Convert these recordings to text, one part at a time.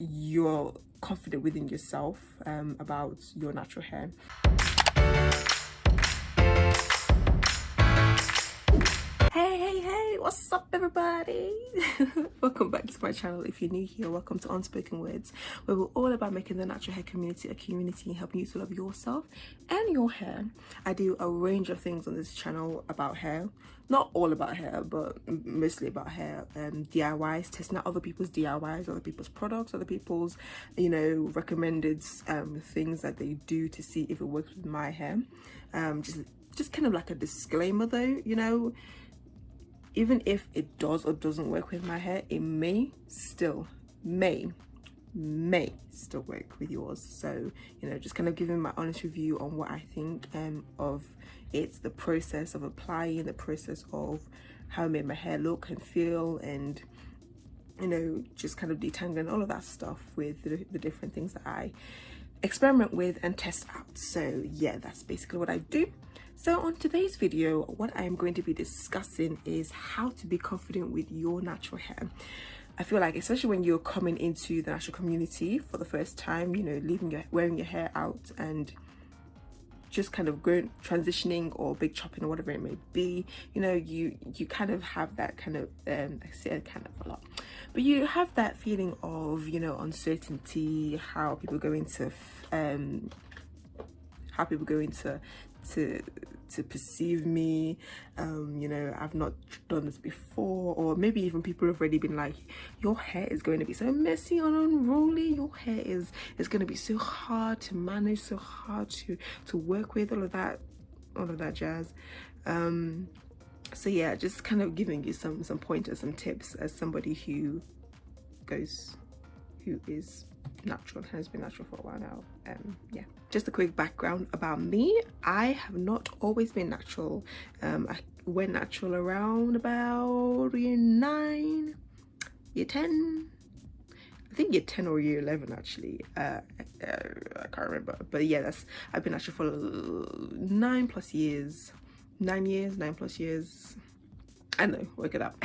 you're confident within yourself about your natural hair. Hey, what's up everybody? Welcome back to my channel. If you're new here, welcome to Unspoken Words, where we're all about making the natural hair community a community and helping you to love yourself and your hair. I do a range of things on this channel about hair, not all about hair, but mostly about hair. DIYs, testing out other people's DIYs, other people's products, other people's, recommended things that they do to see if it works with my hair. Just kind of like a disclaimer though, even if it does or doesn't work with my hair, it may still work with yours. So, just kind of giving my honest review on what I think of it, the process of applying, the process of how it made my hair look and feel, and just kind of detangling all of that stuff with the different things that I experiment with and test out. So yeah, that's basically what I do. So on today's video, what I'm going to be discussing is how to be confident with your natural hair. I feel like, especially when you're coming into the natural community for the first time, wearing your hair out and just kind of transitioning or big chopping or whatever it may be, you kind of have that kind of I say kind of a lot, but you have that feeling of uncertainty, how people are going to perceive me. I've not done this before, or maybe even people have already been like, your hair is going to be so messy and unruly, your hair is going to be so hard to manage, so hard to work with, all of that jazz. So yeah, just kind of giving you some pointers, some tips as somebody who is natural, has been natural for a while now. Yeah, just a quick background about me. I have not always been natural. I went natural around about year 9, year 10, I think year 10 or year 11 actually. I can't remember, but yeah, I've been natural for 9 plus years. I don't know, work it out.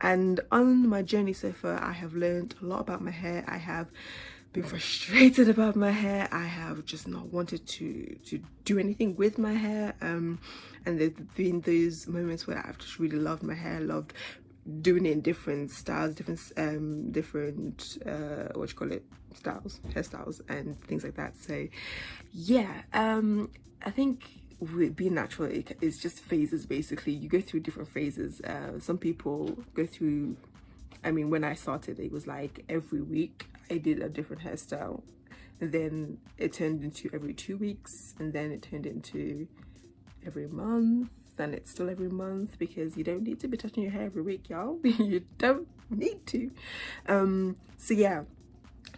And on my journey so far, I have learned a lot about my hair. I have been frustrated about my hair. I have just not wanted to do anything with my hair. And there's been those moments where I've just really loved my hair, loved doing it in different styles, different hairstyles and things like that. So yeah, I think with being natural, it's just phases. Basically, you go through different phases. Some people go through, when I started, it was like every week I did a different hairstyle, and then it turned into every 2 weeks, and then it turned into every month, and it's still every month, because you don't need to be touching your hair every week, y'all. You don't need to. So yeah,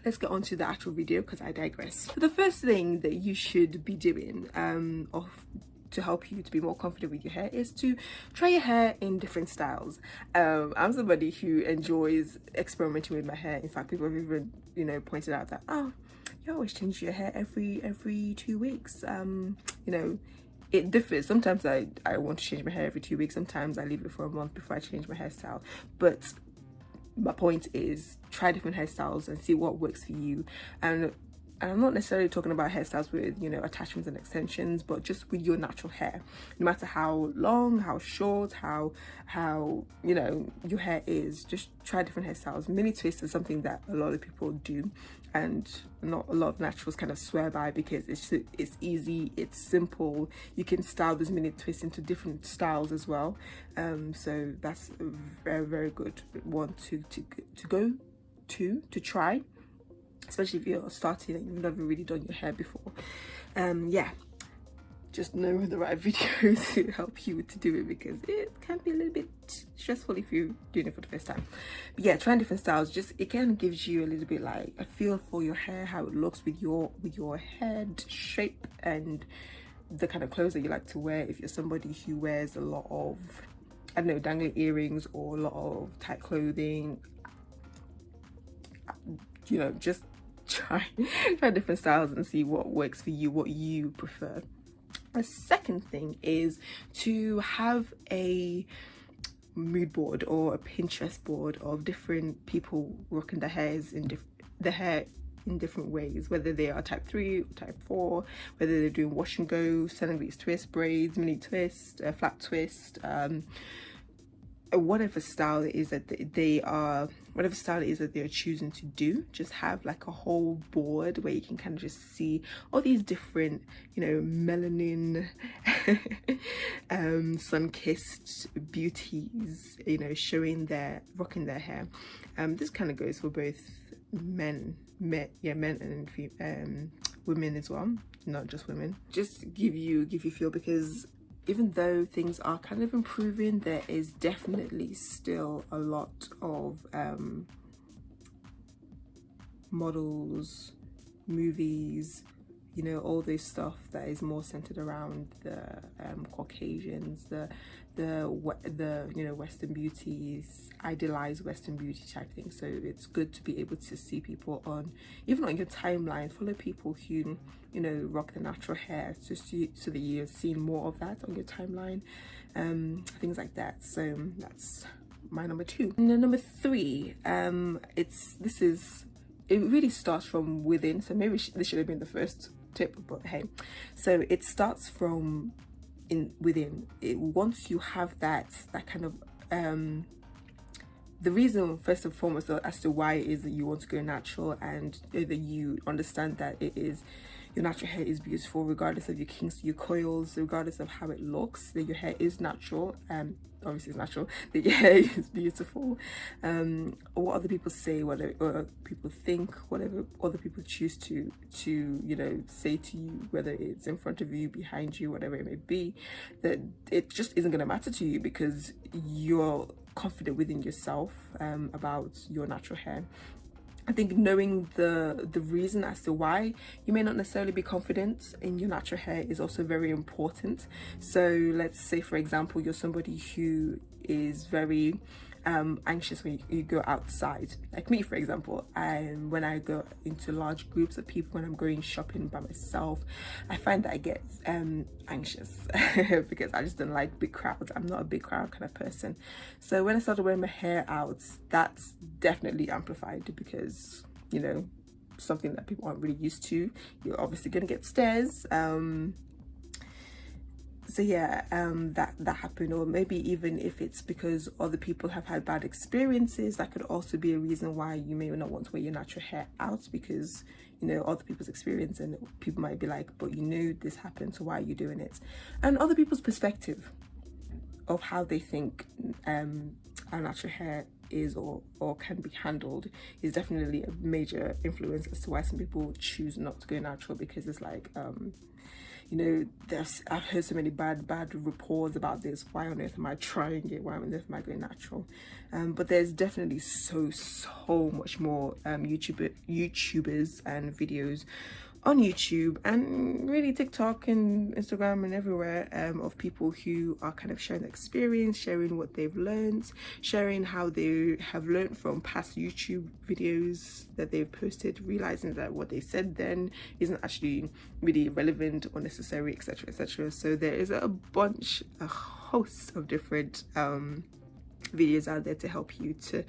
let's get on to the actual video, because I digress. So the first thing that you should be doing to help you to be more confident with your hair is to try your hair in different styles. I'm somebody who enjoys experimenting with my hair. In fact, people have even pointed out that, oh, you always change your hair every 2 weeks. It differs. Sometimes I want to change my hair every 2 weeks. Sometimes I leave it for a month before I change my hairstyle. But my point is, try different hairstyles and see what works for you. And I'm not necessarily talking about hairstyles with attachments and extensions, but just with your natural hair. No matter how long, how short, how your hair is, just try different hairstyles. Mini twists is something that a lot of people do, and not a lot of naturals kind of swear by, because it's easy, it's simple. You can style this mini twist into different styles as well. So that's a very, very good one to go to try, especially if you're starting and you've never really done your hair before. Yeah, just know the right video to help you to do it, because it can be a little bit stressful if you're doing it for the first time. But yeah, trying different styles, it kind of gives you a little bit like a feel for your hair, how it looks with your head shape, and the kind of clothes that you like to wear. If you're somebody who wears a lot of, I don't know, dangling earrings or a lot of tight clothing, just try different styles and see what works for you, what you prefer. The second thing is to have a mood board or a Pinterest board of different people rocking their hairs in different ways, whether they are type 3 or type 4, whether they're doing wash and go, centimeter twist, braids, mini twist, flat twist, whatever style it is that whatever style it is that they're choosing to do. Just have like a whole board where you can kind of just see all these different, you know, melanin sun-kissed beauties, you know, rocking their hair. This kind of goes for both men and women as well, not just women. Just give you feel, because even though things are kind of improving, there is definitely still a lot of models, movies, you know, all this stuff that is more centered around the Caucasians, the you know, Western beauties, idealized Western beauty type thing. So it's good to be able to see people even on your timeline, follow people who, you know, rock the natural hair, just so that you're seeing more of that on your timeline, things like that. So that's my number 2. And then number 3, it really starts from within. So maybe this should have been the first tip, but hey, so it starts from within. Once you have that kind of the reason first and foremost as to why it is that you want to go natural, and that you understand that your natural hair is beautiful regardless of your kinks, your coils, regardless of how it looks, that your hair is natural, obviously it's natural, that your hair is beautiful. What other people say, what other people think, whatever other people choose to you know, say to you, whether it's in front of you, behind you, whatever it may be, that it just isn't going to matter to you, because you're confident within yourself about your natural hair. I think knowing the reason as to why you may not necessarily be confident in your natural hair is also very important. So let's say, for example, you're somebody who is very anxious when you go outside, like me, for example. When I go into large groups of people, when I'm going shopping by myself, I find that I get anxious because I just don't like big crowds. I'm not a big crowd kind of person. So when I started wearing my hair out, that's definitely amplified, because, you know, something that people aren't really used to. You're obviously gonna get stares. So yeah, that happened. Or maybe even if it's because other people have had bad experiences, that could also be a reason why you may not want to wear your natural hair out, because, you know, other people's experience, and people might be like, but you knew this happened, so why are you doing it? And other people's perspective of how they think our natural hair is or can be handled is definitely a major influence as to why some people choose not to go natural, because it's like, you know, I've heard so many bad reports about this. Why on earth am I trying it? Why on earth am I going natural? But there's definitely so much more YouTubers and videos on YouTube, and really TikTok and Instagram and everywhere, of people who are kind of sharing their experience, sharing what they've learned, sharing how they have learned from past YouTube videos that they've posted, realizing that what they said then isn't actually really relevant or necessary, etc, etc. So there is a host of different videos out there to help you, to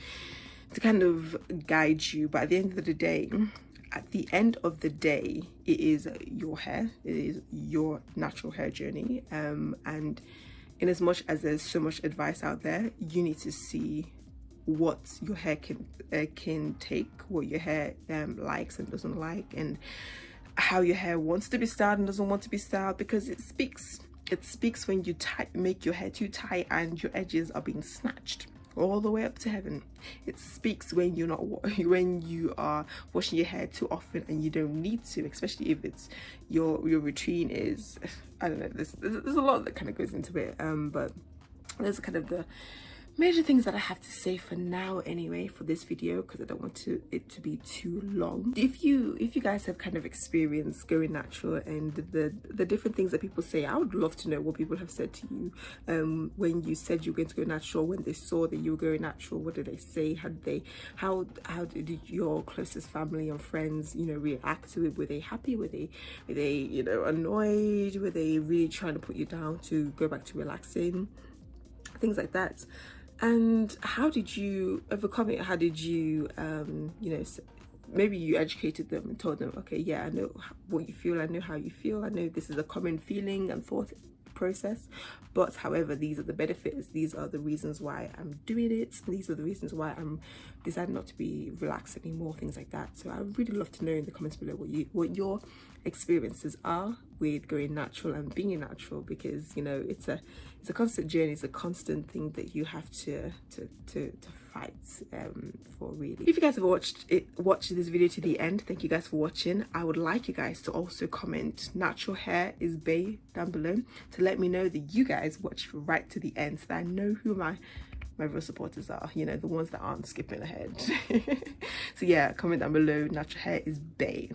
kind of guide you. But at the end of the day, it is your hair, it is your natural hair journey, and in as much as there's so much advice out there, you need to see what your hair can take, what your hair likes and doesn't like, and how your hair wants to be styled and doesn't want to be styled, because it speaks when you make your hair too tight and your edges are being snatched all the way up to heaven. It speaks when you are washing your hair too often and you don't need to, especially if it's your routine is, I don't know, there's a lot that kind of goes into it, but there's kind of the major things that I have to say for now anyway for this video, because I don't want it to be too long. If you guys have kind of experienced going natural and the different things that people say, I would love to know what people have said to you when you said you were going to go natural, when they saw that you were going natural. What did they say? How did your closest family and friends, you know, react to it? Were they happy? Were they you know, annoyed? Were they really trying to put you down to go back to relaxing? Things like that. And how did you overcome it? How did you you know, maybe you educated them and told them, okay, yeah, I know what you feel, I know how you feel, I know this is a common feeling and thought process, but however, these are the benefits, these are the reasons why I'm doing it, these are the reasons why I'm deciding not to be relaxed anymore, things like that. So I would really love to know in the comments below what your experiences are with going natural and being natural, because you know it's a constant journey, it's a constant thing that you have to fight for, really. If you guys have watched this video to the end, thank you guys for watching. I would like you guys to also comment natural hair is bae down below to let me know that you guys watched right to the end, so that I know who my real supporters are, you know, the ones that aren't skipping ahead. So yeah, comment down below, natural hair is bae.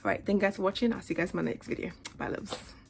All right, thank you guys for watching. I'll see you guys in my next video. Bye, loves.